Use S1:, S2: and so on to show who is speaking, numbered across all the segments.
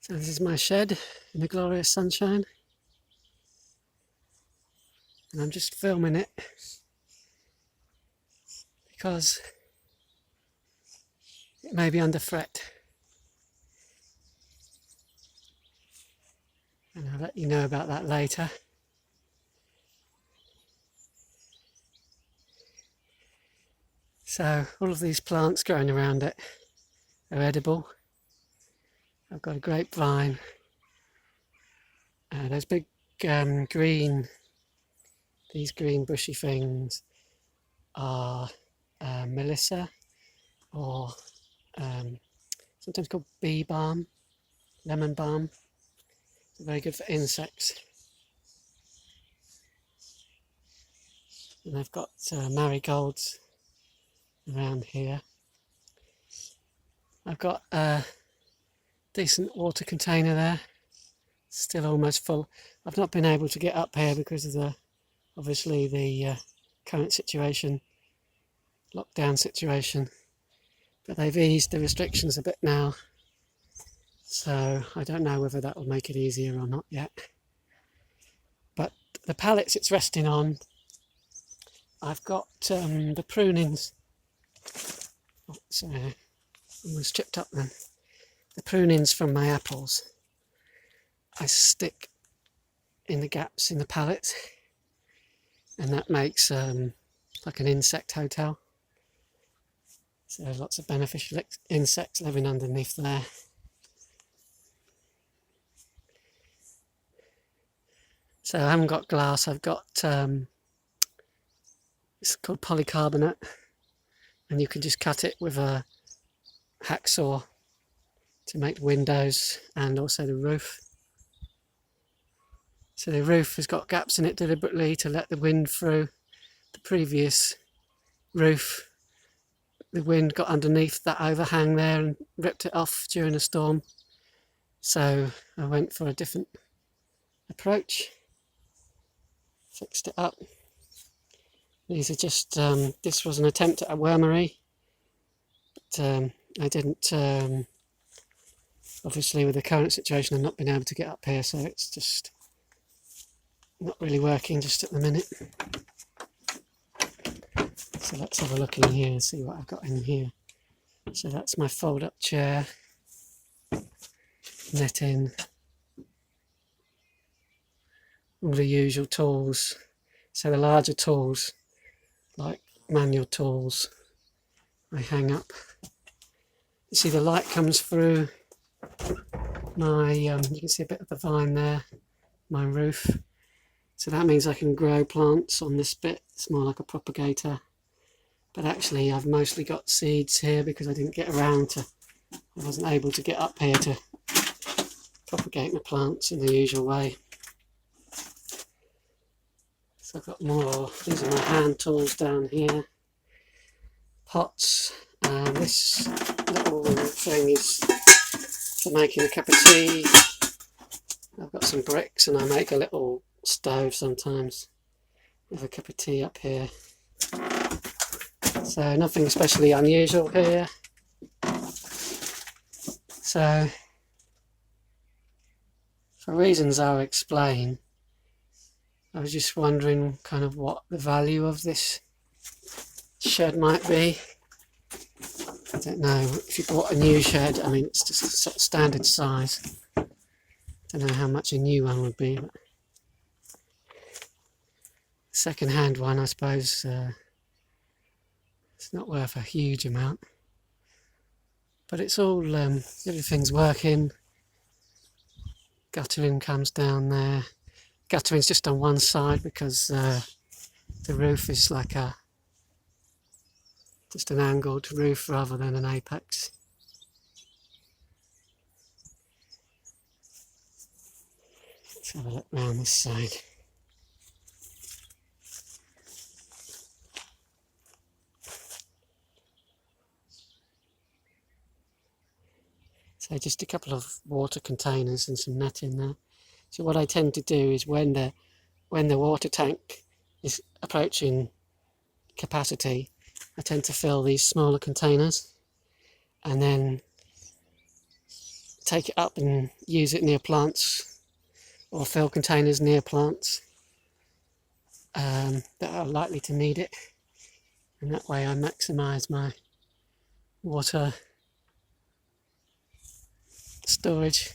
S1: So this is my shed in the glorious sunshine, and I'm just filming it because it may be under threat, and I'll let you know about that later. So all of these plants growing around it are edible. I've got a grapevine. Those big these green bushy things are melissa, or sometimes called bee balm, lemon balm. It's very good for insects. And I've got marigolds around here. I've got a decent water container there, still almost full. I've not been able to get up here because of obviously the current situation, lockdown situation, but they've eased the restrictions a bit now, so I don't know whether that will make it easier or not yet. But the pallets it's resting on, I've got the prunings. Almost chipped up then. The prunings from my apples I stick in the gaps in the pallets, and that makes like an insect hotel. So there's lots of beneficial insects living underneath there. So I haven't got glass, I've got it's called polycarbonate, and you can just cut it with a hacksaw to make the windows and also the roof. So the roof has got gaps in it deliberately to let the wind through. The previous roof, the wind got underneath that overhang there and ripped it off during a storm. So I went for a different approach, fixed it up. These are just, this was an attempt at a wormery, but I didn't, obviously with the current situation I've not been able to get up here, so it's just not really working just at the minute. So let's have a look in here and see what I've got in here. So that's my fold-up chair, netting, all the usual tools. So the larger tools, like manual tools, I hang up. You see the light comes through my, you can see a bit of the vine there, my roof. So that means I can grow plants on this bit. It's more like a propagator. But actually I've mostly got seeds here because I didn't get around to, I wasn't able to get up here to propagate my plants in the usual way. So I've got more, these are my hand tools down here. Pots, and this little thing is for making a cup of tea. I've got some bricks and I make a little stove sometimes with a cup of tea up here. So nothing especially unusual here. So for reasons I'll explain, I was just wondering kind of what the value of this shed might be. I don't know, if you bought a new shed, I mean it's just a sort of standard size. I don't know how much a new one would be, but second-hand one I suppose it's not worth a huge amount. But it's all, everything's working. Guttering comes down there. Guttering's just on one side because the roof is like just an angled roof rather than an apex. Let's have a look round this side. So just a couple of water containers and some netting there. So what I tend to do is when the water tank is approaching capacity, I tend to fill these smaller containers, and then take it up and use it near plants, or fill containers near plants that are likely to need it, and that way I maximise my water storage.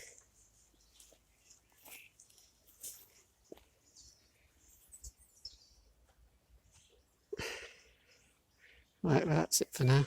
S1: Right, well, that's it for now.